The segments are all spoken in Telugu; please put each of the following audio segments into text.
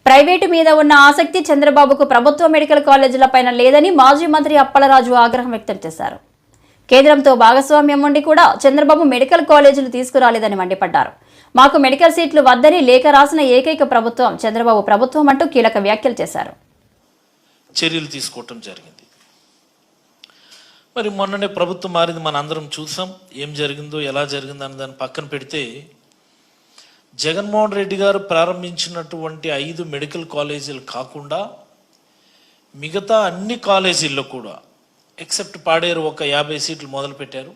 ప్రైవేటు మీద ఉన్న ఆసక్తి చంద్రబాబుకు ప్రభుత్వ మెడికల్ కాలేజీలపైన లేదని మాజీ మంత్రి అప్పలరాజు ఆగ్రహం వ్యక్తం చేశారు. కేంద్రంతో భాగస్వామ్యం ఉండి కూడా చంద్రబాబు మెడికల్ కాలేజీలు తీసుకురాలేదని మండిపడ్డారు. మాకు మెడికల్ సీట్లు వద్దని లేఖ రాసిన ఏకైక ప్రభుత్వం చంద్రబాబు ప్రభుత్వం అంటూ కీలక వ్యాఖ్యలు చేశారు. చర్యలు తీసుకోవటం జరిగింది. మరి మొన్ననే ప్రభుత్వం మారింది, మన అందరం చూసాం. ఏం జరిగిందో ఎలా జరిగిందో అని దాన్ని పక్కన పెడితే, జగన్మోహన్ రెడ్డి గారు ప్రారంభించినటువంటి 5 మెడికల్ కాలేజీలు కాకుండా మిగతా అన్ని కాలేజీల్లో కూడా ఎక్సెప్ట్ పాడేరు ఒక 50 సీట్లు మొదలుపెట్టారు.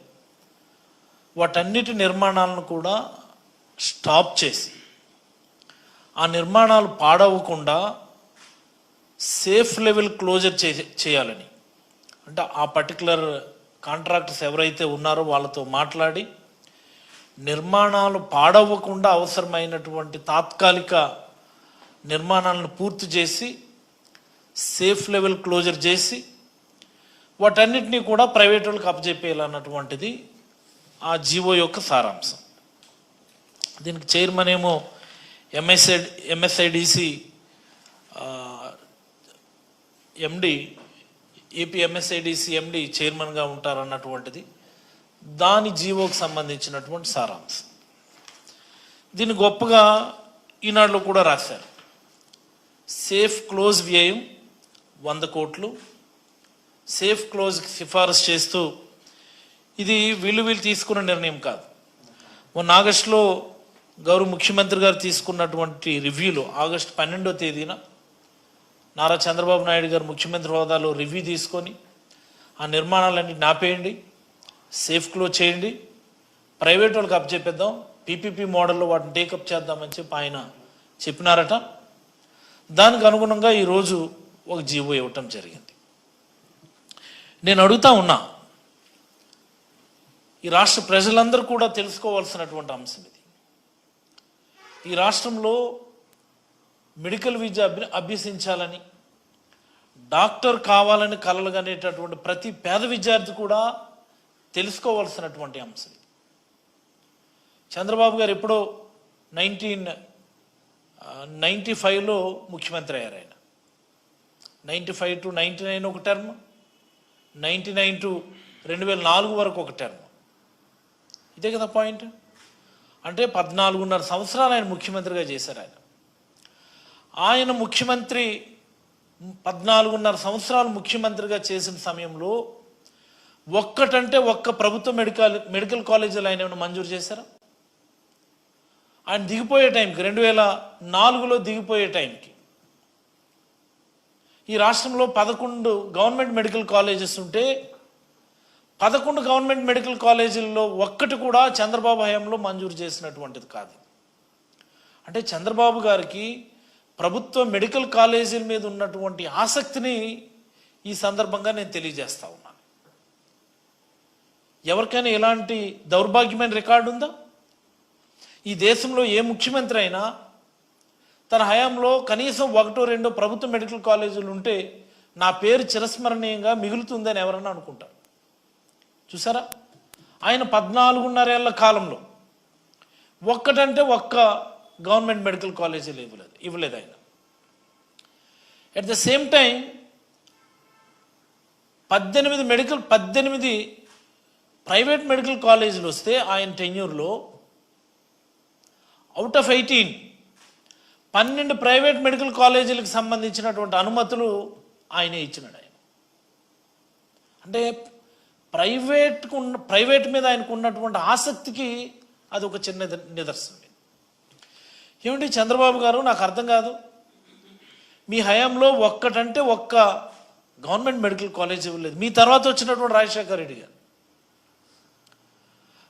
వాటన్నిటి నిర్మాణాలను కూడా స్టాప్ చేసి ఆ నిర్మాణాలు పాడవకుండా సేఫ్ లెవెల్ క్లోజర్ చేయాలని, అంటే ఆ పర్టికులర్ కాంట్రాక్టర్స్ ఎవరైతే ఉన్నారో వాళ్ళతో మాట్లాడి నిర్మాణాలు పాడవకుండా అవసరమైనటువంటి తాత్కాలిక నిర్మాణాలను పూర్తి చేసి సేఫ్ లెవెల్ క్లోజర్ చేసి వాటన్నిటినీ కూడా ప్రైవేట్ వాళ్ళకి అప్పచెప్పేయాలన్నటువంటిది ఆ జీవో యొక్క సారాంశం. దీనికి చైర్మన్ ఏమో ఎంఎస్ఐడిసి ఎండి, ఏపీ ఎంఎస్ఐడిసి ఎండి చైర్మన్గా ఉంటారన్నటువంటిది దాని జీవోకి సంబంధించినటువంటి సారాంశం. దీన్ని గొప్పగా ఈనాడులో కూడా రాశారు. సేఫ్ క్లోజ్ వ్యయం 100 కోట్లు, సేఫ్ క్లోజ్కి సిఫారసు చేస్తూ, ఇది వీళ్ళు తీసుకున్న నిర్ణయం కాదు. మొన్న ఆగస్టులో గౌరవ ముఖ్యమంత్రి గారు తీసుకున్నటువంటి రివ్యూలో ఆగస్టు 12వ తేదీన నారా చంద్రబాబు నాయుడు గారు ముఖ్యమంత్రి హోదాలో రివ్యూ తీసుకొని ఆ నిర్మాణాలన్నీ నాపేయండి, సేఫ్ క్లోజ్ చేయండి, ప్రైవేట్ వాళ్ళకి అప్పచెప్పేద్దాం, పీపీపీ మోడల్లో వాటిని టేకప్ చేద్దామని చెప్పి ఆయన చెప్పినారట. దానికి అనుగుణంగా ఈరోజు ఒక జీవో ఇవ్వటం జరిగింది. నేను అడుగుతా ఉన్నా, ఈ రాష్ట్ర ప్రజలందరూ కూడా తెలుసుకోవాల్సినటువంటి అంశం ఇది. ఈ రాష్ట్రంలో మెడికల్ విద్య అభ్యసించాలని, డాక్టర్ కావాలని కలలు కనేటటువంటి ప్రతి పేద విద్యార్థి కూడా తెలుసుకోవాల్సినటువంటి అంశం. చంద్రబాబు గారు ఎప్పుడో 1995లో ముఖ్యమంత్రి అయ్యారు. ఆయన 95 to 99 ఒక టర్మ్, 99 to 2004 వరకు ఒక టర్మ్. ఇదే కదా పాయింట్. అంటే 14.5 సంవత్సరాలు ఆయన ముఖ్యమంత్రిగా చేశారు. ఆయన ముఖ్యమంత్రి 14.5 సంవత్సరాలు ముఖ్యమంత్రిగా చేసిన సమయంలో ఒక్కటంటే ఒక్క ప్రభుత్వ మెడికల్ కాలేజీలు ఆయన ఏమైనా మంజూరు చేశారా? ఆయన దిగిపోయే టైంకి 2004లో దిగిపోయే టైంకి ఈ రాష్ట్రంలో 11 గవర్నమెంట్ మెడికల్ కాలేజెస్ ఉంటే 11 గవర్నమెంట్ మెడికల్ కాలేజీల్లో ఒక్కటి కూడా చంద్రబాబు హయాంలో మంజూరు చేసినటువంటిది కాదు. అంటే చంద్రబాబు గారికి ప్రభుత్వ మెడికల్ కాలేజీల మీద ఉన్నటువంటి ఆసక్తిని ఈ సందర్భంగా నేను తెలియజేస్తా ఉన్నాను. ఎవరికైనా ఎలాంటి దౌర్భాగ్యమైన రికార్డు ఉందా? ఈ దేశంలో ఏ ముఖ్యమంత్రి అయినా తన హయాంలో కనీసం 1-2 ప్రభుత్వ మెడికల్ కాలేజీలు ఉంటే నా పేరు చిరస్మరణీయంగా మిగులుతుందని ఎవరన్నా అనుకుంటారు. చూసారా? ఆయన 14.5 ఏళ్ల కాలంలో ఒక్కటంటే ఒక్క గవర్నమెంట్ మెడికల్ కాలేజీలు ఇవ్వలేదు ఆయన. At the same time 18 private medical కాలేజీలు వస్తే ఆయన టెన్యూర్లో అవుట్ ఆఫ్ 18 12 ప్రైవేట్ మెడికల్ కాలేజీలకు సంబంధించినటువంటి అనుమతులు ఆయనే ఇచ్చినాడు. ఆయన అంటే ప్రైవేట్ మీద ఆయనకు ఉన్నటువంటి ఆసక్తికి అది ఒక చిన్న నిదర్శనం. ఏమిటి చంద్రబాబు గారు, నాకు అర్థం కాదు, మీ హయాంలో ఒక్కటంటే ఒక్క గవర్నమెంట్ మెడికల్ కాలేజ్ ఇవ్వలేదు. మీ తర్వాత వచ్చినటువంటి రాజశేఖర రెడ్డి గారు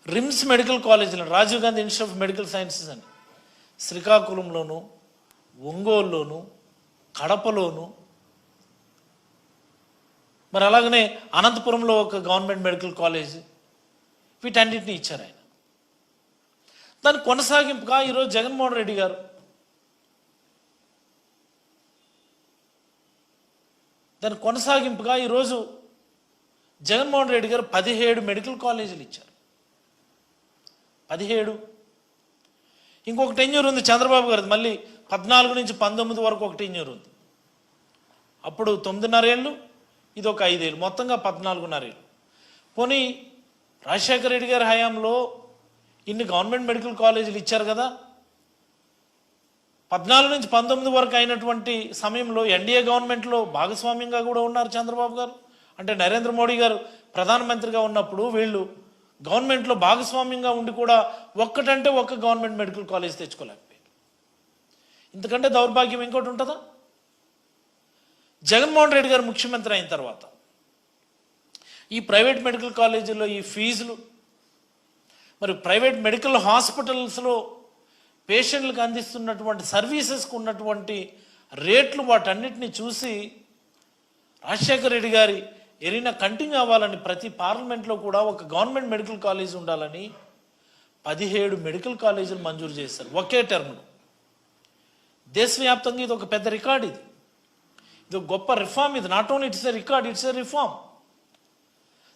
రిమ్స్ మెడికల్ కాలేజీలో, Rajiv Gandhi institute of medical sciences అని శ్రీకాకుళంలోను, ఒంగోలులోను, కడపలోను, మరి అలాగనే అనంతపురంలో ఒక గవర్నమెంట్ మెడికల్ కాలేజ్, వీటన్నిటిని ఇచ్చారు ఆయన. దాని కొనసాగింపుగా ఈరోజు జగన్మోహన్ రెడ్డి గారు జగన్మోహన్ రెడ్డి గారు 17 మెడికల్ కాలేజీలు ఇచ్చారు. 17. ఇంకొక టెన్యూర్ ఉంది చంద్రబాబు గారు, మళ్ళీ 14 నుంచి 19 వరకు ఒక టెన్యూర్ ఉంది. అప్పుడు 9.5 ఏళ్ళు, ఇది ఒక 5 ఏళ్ళు, మొత్తంగా 14.5 ఏళ్ళు. పోనీ రాజశేఖర రెడ్డి గారి హయాంలో ఇన్ని గవర్నమెంట్ మెడికల్ కాలేజీలు ఇచ్చారు కదా, 14 నుంచి 19 వరకు అయినటువంటి సమయంలో ఎన్డీఏ గవర్నమెంట్లో భాగస్వామ్యంగా కూడా ఉన్నారు చంద్రబాబు గారు. అంటే నరేంద్ర మోడీ గారు ప్రధానమంత్రిగా ఉన్నప్పుడు వీళ్ళు గవర్నమెంట్లో భాగస్వామ్యంగా ఉండి కూడా ఒక్కటంటే ఒక్క గవర్నమెంట్ మెడికల్ కాలేజ్ తెచ్చుకోలేకపోయారు. ఇంతకంటే దౌర్భాగ్యం ఇంకోటి ఉంటుందా? జగన్మోహన్ రెడ్డి గారు ముఖ్యమంత్రి అయిన తర్వాత ఈ ప్రైవేట్ మెడికల్ కాలేజీల్లో ఈ ఫీజులు, మరి ప్రైవేట్ మెడికల్ హాస్పిటల్స్లో పేషెంట్లకు అందిస్తున్నటువంటి సర్వీసెస్కు ఉన్నటువంటి రేట్లు, వాటన్నిటిని చూసి రాజశేఖర రెడ్డి గారి ఎరినా కంటిన్యూ అవ్వాలని ప్రతి పార్లమెంట్లో కూడా ఒక గవర్నమెంట్ మెడికల్ కాలేజ్ ఉండాలని 17 మెడికల్ కాలేజీలు మంజూరు చేశారు ఒకే టర్మ్లో. దేశవ్యాప్తంగా ఇది ఒక పెద్ద రికార్డ్. ఇది ఒక గొప్ప రిఫార్మ్. ఇది not only it's a record, it's a reform.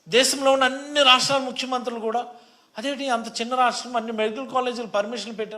దేశంలో ఉన్న అన్ని రాష్ట్రాల ముఖ్యమంత్రులు కూడా అదేంటి అంత చిన్న రాష్ట్రం అన్ని మెడికల్ కాలేజీలు పర్మిషన్ పెట్టారు.